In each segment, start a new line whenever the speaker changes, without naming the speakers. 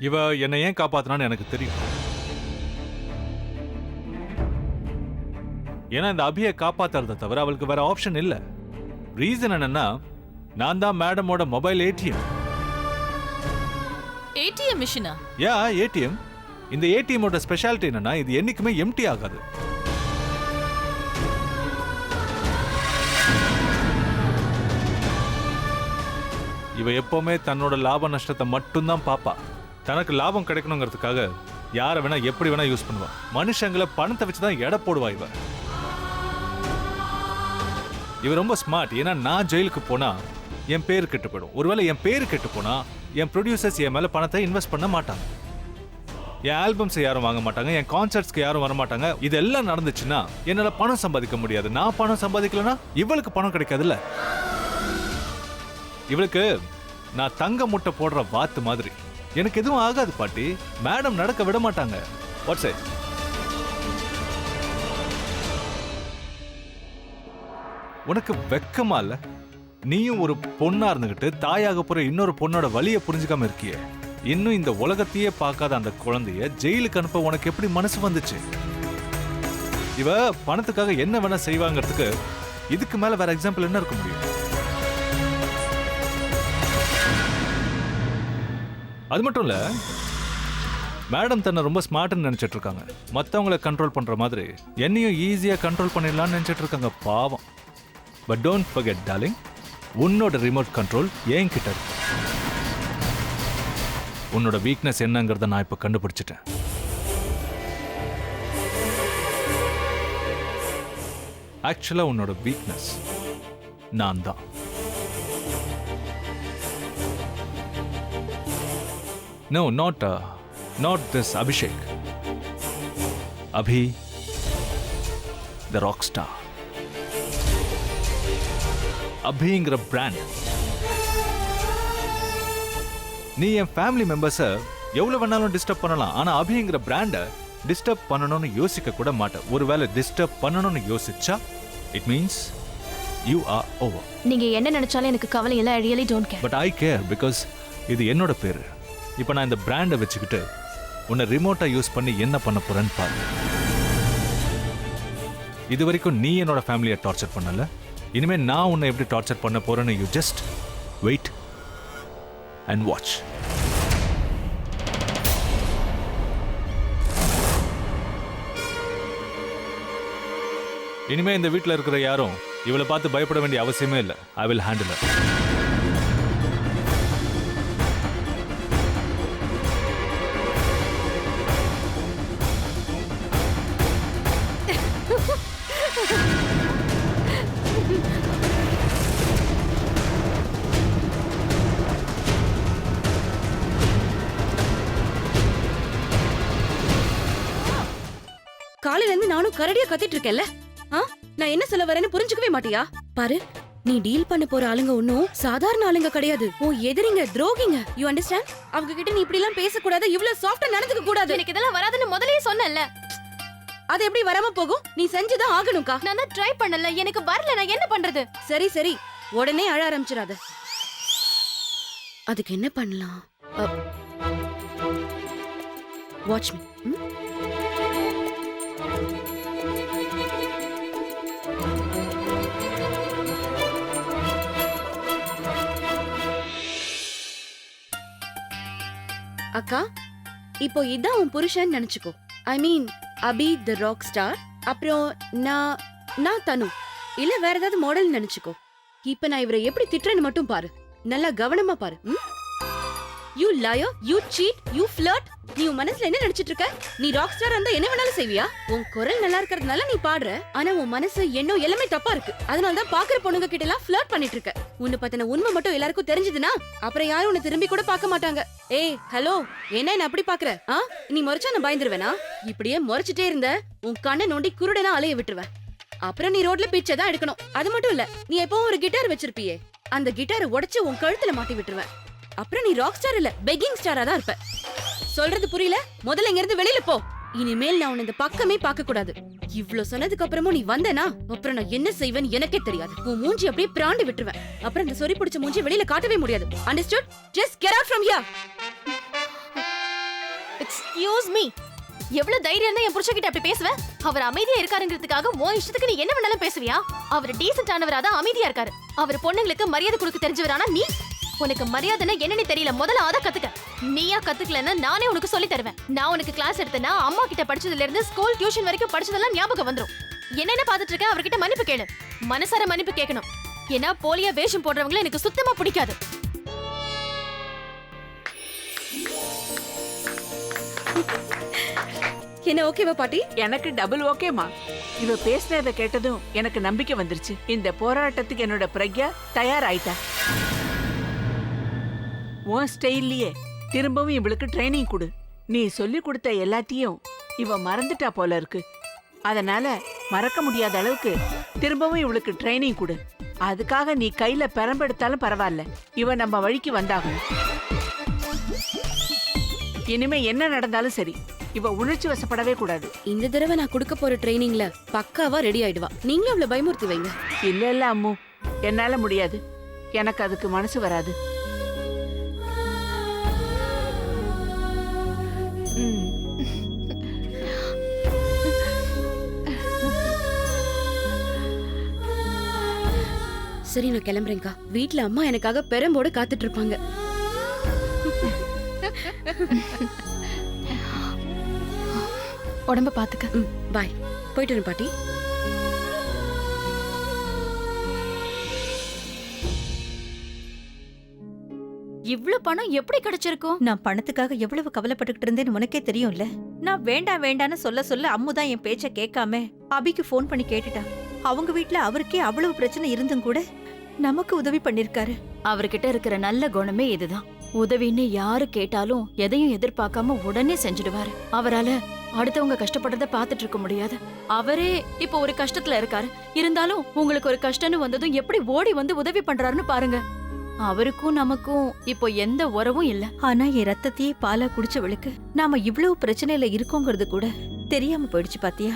இவ என்னை ஏன் காப்பாத்துனான்னு எனக்கு தெரியும். ஏன்னா இந்த அபியை காப்பாத்துறதை தவிர அவளுக்கு வேற ஆப்ஷன் இல்ல. ரீசன் என்னன்னா, நான் தான் மேடமோட மொபைல் ஏடிஎம்.
ஏடிஎம் மிஷினா?
யா, ஏடிஎம். இந்த ஏடிஎம்மோட ஸ்பெஷாலிட்டி என்னன்னா, இது என்னைக்குமே எம்டி ஆகாது. இவ எப்பவுமே தன்னோட லாப நஷ்டத்தை மட்டும்தான் பாப்பா. தனக்கு லாபம் கிடைக்கணுங்கிறதுக்காக யாரை வேணா எப்படி வேணா யூஸ் பண்ணுவா. மனுஷங்களை பணத்தை வச்சுதான் எடை போடுவா இவ ரொம்ப ஸ்மார்ட். ஏன்னா நான் ஜெயிலுக்கு போனா என் பேர் கெட்டு போயிடும். ஒருவேளை என் பேர் கெட்டு போனா என் ப்ரொடியூசர்ஸ் என் மேல பணத்தை இன்வெஸ்ட் பண்ண மாட்டாங்க. என் ஆல்பம்ஸ் யாரும் வாங்க மாட்டாங்க, என் கான்சர்ட்ஸ்க்கு யாரும் வர மாட்டாங்க. இதெல்லாம் நடந்துச்சுன்னா என்னால பணம் சம்பாதிக்க முடியாது. நான் பணம் சம்பாதிக்கலன்னா இவளுக்கு பணம் கிடைக்காதுல்ல. இவளுக்கு நான் தங்க முட்டை போடுற வாத்து மாதிரி. எனக்கு எதுவும் ஆகாது பாட்டி. மேடம் நடக்க விட மாட்டாங்க. Watts it? உனக்கு வெக்கமா இல்ல? நீயும் ஒரு பொண்ணா இருந்துகிட்டு தாயாக போற இன்னொரு பொண்ணோட வலியை புரிஞ்சுக்காம இருக்கியே. இன்னும் இந்த உலகத்தையே பார்க்காத அந்த குழந்தைய ஜெயிலுக்கு அனுப்ப உனக்கு எப்படி மனசு வந்துச்சு? இவ பணத்துக்காக என்ன வேணா செய்வாங்கிறதுக்கு இதுக்கு மேல வேற எக்ஸாம்பிள் என்ன இருக்க முடியும்? அது மட்டும் இல்ல, மேடம் தன்னை ரொம்ப ஸ்மார்ட்னு நினைச்சிட்டு இருக்காங்க. மற்றவங்களை கண்ட்ரோல் பண்ற மாதிரி என்னையும் ஈஸியா கண்ட்ரோல் பண்ணிடலாம்னு நினைச்சிட்டு இருக்காங்க. பாவம். பட் டோன்ட் ஃபர்கெட் டார்லிங், உன்னோட ரிமோட் கண்ட்ரோல் ஏன் கிட்ட இருக்கு. உன்னோட வீக்னஸ் என்னங்கிறத நான் இப்ப கண்டுபிடிச்சிட்டேன். ஆக்சுவலா உன்னோட வீக்னஸ் நான் தான். No, not this Abhishek. Abhi, the rock star. Abhiங்கிற பிராண்ட். நீ என் ஃபேமிலி மெம்பர்ஸை எவ்வளவு வேணாலும் டிஸ்டர்ப் பண்ணலாம். ஆனா அபிங்கிற பிராண்டை டிஸ்டர்ப் பண்ணணும்னு யோசிக்க கூட மாட்டேன். ஒருவேளை டிஸ்டர்ப் பண்ணணும்னு யோசிச்சா it means you are over.
நீங்க என்ன நினைச்சாலும் எனக்கு கவலை இல்லை. I really don't care.
But I care because இது என்னோட பேரு. இப்போ நான் இந்த பிராண்டை வச்சுக்கிட்டு உன்னை ரிமோட்டா யூஸ் பண்ணி என்ன பண்ண போறேன்னு பாரு. இது வரைக்கும் நீ என்னோட ஃபேமிலியை டார்ச்சர் பண்ணல. இனிமே நான் உன்னை எப்படி டார்ச்சர் பண்ண போறேன்னு you just wait and watch. இனிமே இந்த வீட்டில் இருக்கிற யாரும் இவளை பார்த்து பயப்பட வேண்டிய அவசியமே இல்லை. I will handle it.
காலையில இருந்து நானும் கரடியா கத்திட்டு இருக்கேன்ல. நான் என்ன சொல்ல வரேன்னு புரிஞ்சுக்கவே மாட்டியா? பாரு, நீ டீல் பண்ண போற ஆளுங்க ஒன்னும் சாதாரண ஆளுங்க கிடையாது. எதிரிங்க, துரோகிங்க. You understand? அவங்க கிட்ட நீ இப்படி எல்லாம் பேசக்கூடாது, இவ்வளவு சாஃப்டா நடந்துக்க கூடாது.
எனக்கு இதெல்லாம் வராதுன்னு முதல்லயே சொன்னேன்ல.
அது எப்படி வராம போகும்? நீ செஞ்சுதான் ஆகணும்க்கா.
நான் தான் ட்ரை பண்ணல, எனக்கு வரல. நான் என்ன பண்றது?
சரி சரி, உடனே அழ ஆரம்பிச்சிடாத. அதுக்கு என்ன பண்ணலாம்? Watch me. அக்கா, இப்போ இதான் உன் புருஷன் நினைச்சுக்கோ. ஐ மீன் அபி தி ராக் ஸ்டார். அப்புறம் நான் தனு. இல்ல வேற ஏதாவது மாடல் நினைச்சுக்கோ. இப்ப நான் இவரை எப்படி திட்டுறேன்னு மட்டும் பாரு. நல்லா கவனமா பாரு. You liar, you cheat, you flirt. நீ உன் மனசுல என்ன நினைச்சிட்டு இருக்க? நீ ராக் ஸ்டார் இருந்தா என்ன வேணாலும் செய்வியா? உன் குரல் நல்லா இருக்கிறதுனால நீ பாடுற. ஆனா உன் மனசு எண்ணம் எல்லாமே தப்பா இருக்கு. அதனால தான் பாக்குற பொண்ணுங்க கிட்ட எல்லாம் ஃப்ளர்ட் பண்ணிட்டு இருக்க. உன்னை பத்தின உண்மை மட்டும் எல்லாருக்கும் தெரிஞ்சதுன்னா அப்புறம் யாரும் உன்னை திரும்பி கூட பார்க்க மாட்டாங்க. ஏய் ஹலோ, என்ன அப்படி பாக்குற? நீ முறைச்சா நான் பயந்துருவேனா? இப்படியே முறைச்சிட்டே இருந்த உன் கண்ணை நோண்டி குருடனா அலைய விட்டுருவேன். அப்புறம் நீ ரோட்ல பிச்சை தான் எடுக்கணும். அது மட்டும் இல்ல, நீ எப்பவும் ஒரு கிட்டார் வச்சிருப்பியே, அந்த கிட்டாரை உடைச்சு உன் கழுத்துல மாட்டி விட்டுருவேன். அப்புறம் நீ ராக் ஸ்டார் இல்ல, பெக்கிங் ஸ்டாரா தான் இருப்ப. சொல்றது புரியல? முதல்ல இங்க இருந்து வெளியில போ. இனிமேல் நான் உன்னை இந்த பக்கமே பார்க்க கூடாது. இவ்ளோ சொன்னதுக்கு அப்புறமும் நீ வந்தேனா அப்புறம் நான் என்ன செய்வேன் எனக்கே தெரியாது. உன் மூஞ்சி அப்படியே பிராண்டி விட்டுருவேன். அப்புறம் இந்த சொறி பிடிச்ச மூஞ்சி வெளியில காட்டவே முடியாது. Understood? Just get out from here.
Excuse me, எவ்வளவு தைரியம் இருந்தா என் புருஷன்கிட்ட அப்படி பேசுவ? அவர் அமைதியா இருக்காருங்கிறதுக்காக உன் இஷ்டத்துக்கு நீ என்ன வேணாலும் பேசுவியா? அவர் டீசென்ட் ஆனவரா தான் அமைதியா இருக்காரு. அவர் பொண்ணுங்களுக்கு மரியாதை கொடுக்க தெரிஞ்சவரானா நீ? உனக்கு மரியாதைன்னா என்னன்னு தெரியல, முதல்ல அத கத்துக்க. நீயா கத்துக்கலன்னா நானே உனக்கு சொல்லி தருவேன். நான் உனக்கு கிளாஸ் எடுத்தேன்னா அம்மா கிட்ட படிச்சதுல இருந்து ஸ்கூல் டியூஷன் வரைக்கும் படிச்சதெல்லாம் ஞாபகம் வந்துரும். என்னென்ன பாத்துட்டு இருக்க, அவர்கிட்ட மன்னிப்பு கேளு. மனசார மன்னிப்பு கேட்கணும். ஏன்னா போலியா வேஷம் போடுறவங்கள எனக்கு சுத்தமா பிடிக்காது.
என்ன ஓகேவா பாட்டி?
எனக்கு டபுள் ஓகேமா. இவ பேசுனத கேட்டதும் எனக்கு நம்பிக்கை வந்துருச்சு. இந்த போராட்டத்துக்கு என்னோட பிரக்யா தயாராயிட்டா. உன் ஸ்டைல்லயே திரும்பவும் இவளுக்கு ட்ரைனிங் கொடு. நீ சொல்லி கொடுத்த எல்லாத்தையும் இவ மறந்துட்டா போல இருக்கு. அதனால மறக்க முடியாத அளவுக்கு திரும்பவும் இவளுக்கு ட்ரைனிங் கொடு. அதுக்காக நீ கையில பெரம்பெடுத்தாலும் பரவாயில்ல, இவ நம்ம வழிக்கு வந்தாகும். இனிமே என்ன நடந்தாலும் சரி, இவ உணர்ச்சி வசப்படவே கூடாது.
இந்த தடவை நான் கொடுக்க போற ட்ரைனிங்ல பக்காவா ரெடி ஆயிடுவா. நீங்களும் அவளை பயமுறுத்தி வைங்க.
இல்ல இல்ல அம்மு, என்னால முடியாது. எனக்கு அதுக்கு மனசு வராது.
சரி நான் கிளம்புறேன்க்கா. வீட்ல அம்மா எனக்காக பெரம்போடு காத்துட்டு இருப்பாங்க.
உடம்ப பாத்துக்க.
பாய். போயிட்டு வரேன் பாட்டி.
இவ்ளோ பணம் எப்படி கிடைச்சிருக்கும்?
நான் பணத்துக்காக எவ்வளவு கவலைப்பட்டுக்கிட்டு இருந்தேன்னு உனக்கே தெரியும்ல. நான் வேண்டாம் வேண்டான்னு சொல்ல அம்மு தான் என் பேச்ச கேட்காம அபிக்கு ஃபோன் பண்ணி கேட்டுட்டா. அவங்க வீட்ல அவருக்கே அவ்வளவு பிரச்சனை இருந்தும் கூட நமக்கு உதவி பண்ணிருக்காரு.
அவர்கிட்ட இருக்கிற நல்ல குணமே இதுதான். உதவின்னு யாரு கேட்டாலும் எதையும் எதிர்பார்க்காம உடனே செஞ்சுடுவாரு. அவரால அடுத்தவங்க கஷ்டப்படுறத பாத்துட்டு இருக்க முடியாது. அவரே இப்போ ஒரு கஷ்டத்துல இருக்காரு. இருந்தாலும் உங்களுக்கு ஒரு கஷ்டம்னு வந்ததும் எப்படி ஓடி வந்து உதவி பண்றாருன்னு பாருங்க. அவருக்கும் நமக்கும் இப்போ எந்த உறவும் இல்ல.
ஆனா என் ரத்தத்தையே பாலா குடிச்சவளுக்கு நாம இவ்வளவு பிரச்சனையில இருக்கோங்கிறது கூட தெரியாம போயிடுச்சு பாத்தியா.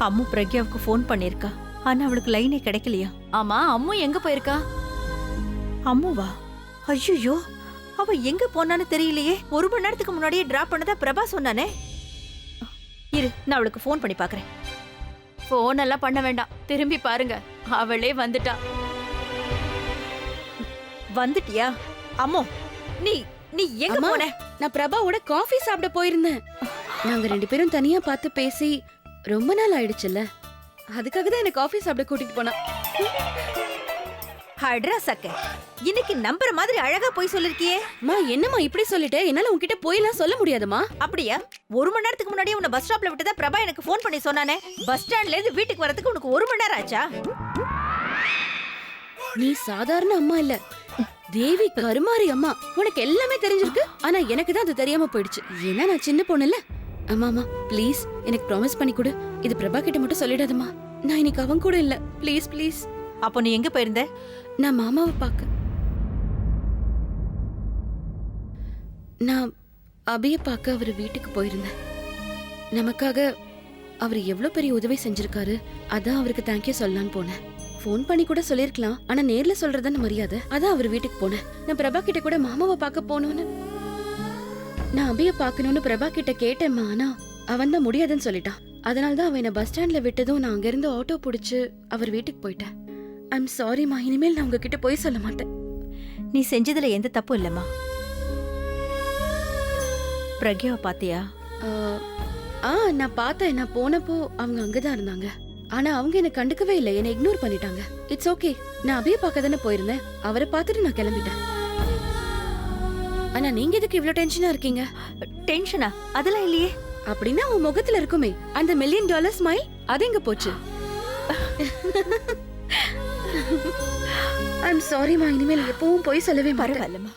அம்மு பிரக்யாவுக்கு ஃபோன் பண்ணிருக்கா. ஆனா அவளுக்கு லைனே கிடைக்கலையா.
ஆமா, அம்மு எங்க போயிருக்கா?
அம்முவா? ஐயோ, அவ எங்க போனான்னு தெரியலையே. 1 மணி நேரத்துக்கு முன்னாடியே டிராப் பண்ணதா பிரபா சொன்னானே. இரு, நான் அவளுக்கு ஃபோன் பண்ணி பாக்குறேன்.
போன் எல்லாம் பண்ண வேண்டாம், திரும்பி பாருங்க, அவளே வந்துட்டா.
வந்துட்டியா? அம்மோ, நீ நீ எங்க
அம்மா,
போன?
நான் பிரபாவோட காஃபி சாப்பிட போயிருந்தேன். நாங்க 2 பேரும் தனியா பார்த்து பேசி ரொம்ப நாள் ஆயிடுச்சுல்ல, அதுக்காக தான் என்ன காஃபி சாப்பிட கூட்டிட்டு போனா.
ஹட்ரா சக்க, இன்னைக்கு நம்புற மாதிரி அழகா போய் சொல்லிருக்கியே.
மா என்னம்மா இப்படி சொல்லிட்டே? என்னால உன்கிட்ட போயெல்லாம் சொல்ல முடியாதுமா.
அப்படியா? 1 மணி நேரத்துக்கு முன்னாடியே உன்னை பஸ் ஸ்டாப்ல விட்டுதா பிரபா எனக்கு ஃபோன் பண்ணி சொன்னானே. பஸ் ஸ்டாண்ட்ல இருந்து வீட்டுக்கு வரதுக்கு உனக்கு 1 மணி நேரம் ஆச்சா?
நீ சாதாரண அம்மா இல்ல, தேவி கருமாரி அம்மா. உனக்கு எல்லாமே தெரிஞ்சிருக்கு, ஆனா எனக்கு தான் அது தெரியாம போயிடுச்சு. ஏன்னா நான் சின்ன பொண்ணு இல்ல. அம்மாமா ப்ளீஸ் எனக்கு ப்ராமிஸ் பண்ணி கொடு. இது பிரபா கிட்ட மட்டும் சொல்லிடாதம்மா. நான் இன்னைக்கு அவன் கூட இல்ல. Please please.
அப்போ நீ எங்க போயிருந்த?
நான் மாமாவை பார்க்க. நான் அபிய பார்க்க அவர் வீட்டுக்கு போயிருந்தேன். நமக்காக அவர் எவ்வளவு பெரிய உதவி செஞ்சிருக்காரு, அதான் அவருக்கு தேங்க்யூ சொல்லலான்னு போனேன். ஃபோன் பண்ணி கூட சொல்லிருக்கலாம், ஆனா நேர்ல சொல்றதுன்னு மரியாதை, அதான் அவர் வீட்டுக்கு போனேன். நான் பிரபா கிட்ட கூட மாமாவை பார்க்க போகணும்னு, நான் அபிய பார்க்கணும்னு பிரபா கிட்ட கேட்டேம்மா. ஆனா அவன் தான் முடியாதுன்னு சொல்லிட்டான். அதனால தான் அவன் என்ன பஸ் ஸ்டாண்ட்ல விட்டதும் நான் அங்கிருந்து ஆட்டோ பிடிச்சு அவர் வீட்டுக்கு போயிட்டேன். ஐம் சாரிம்மா, இனிமேல் நான் உங்ககிட்ட போய் சொல்ல மாட்டேன்.
நீ செஞ்சதுல எந்த தப்பும் இல்லம்மா. பிரக்யாவை பாத்தியா?
நான் பார்த்தேன். நான் போனப்போ அவங்க அங்கதான் இருந்தாங்க. ஆனா அவங்க என்ன கண்டுக்கவே இல்லை, என்ன இக்னோர் பண்ணிட்டாங்க. இட்ஸ் ஓகே, நான் அபிய பார்க்க தானே போயிருந்தேன். அவரை பார்த்துட்டு நான் கிளம்பிட்டேன். ஆனா நீங்க எதுக்கு இவ்ளோ டென்ஷனா இருக்கீங்க?
டென்ஷனா? அதெல்லாம் இல்லையே.
அப்படின்னா உன் முகத்துல இருக்குமே அந்த $1 மில்லியன் ஸ்மைல், அது எங்க போச்சு? ஐம் சாரிமா, இனிமேல் எப்பவும் போய் சொல்லவே மாட்டேன்.
பரவாயில்லம்மா.